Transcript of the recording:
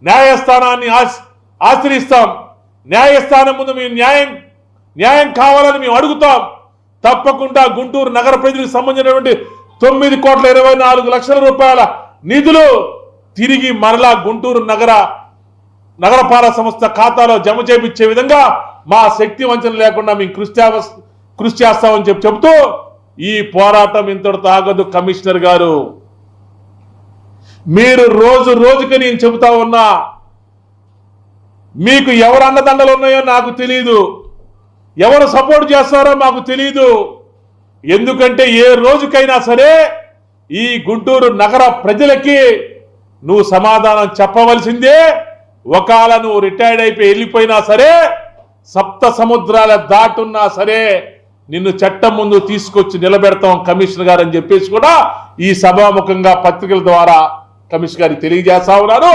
న్యాయస్థానాన్ని ఆశ్రయిస్తాం. న్యాయస్థానం ముందు మేము న్యాయం కావాలని మేము అడుగుతాం. తప్పకుండా గుంటూరు నగర ప్రజలకు సంబంధించినటువంటి 9,24,00,000 రూపాయల నిధులు తిరిగి మరలా గుంటూరు నగరపాలక సంస్థ ఖాతాలో జమ చేయించే విధంగా మా శక్తి వంచన లేకుండా మేము కృషి చేస్తామని చెబుతూ ఈ పోరాటం ఇంతటితో ఆగదు. కమిషనర్ గారు, మీరు రోజుకి నేను చెబుతా ఉన్నా, మీకు ఎవరు అండదండలు ఉన్నాయో నాకు తెలియదు, ఎవరు సపోర్ట్ చేస్తారో మాకు తెలియదు. ఎందుకంటే ఏ రోజుకైనా సరే ఈ గుంటూరు నగర ప్రజలకి నువ్వు సమాధానం చెప్పవలసిందే. ఒకవేళ నువ్వు రిటైర్డ్ అయిపోయి వెళ్ళిపోయినా సరే, సప్త సముద్రాల దాటున్నా సరే నిన్ను చట్టం ముందు తీసుకొచ్చి నిలబెడతాం కమిషనర్ గారు అని చెప్పేసి కూడా ఈ సభాముఖంగా పత్రికల ద్వారా కమిషనర్ గారికి తెలియజేస్తా ఉన్నారు.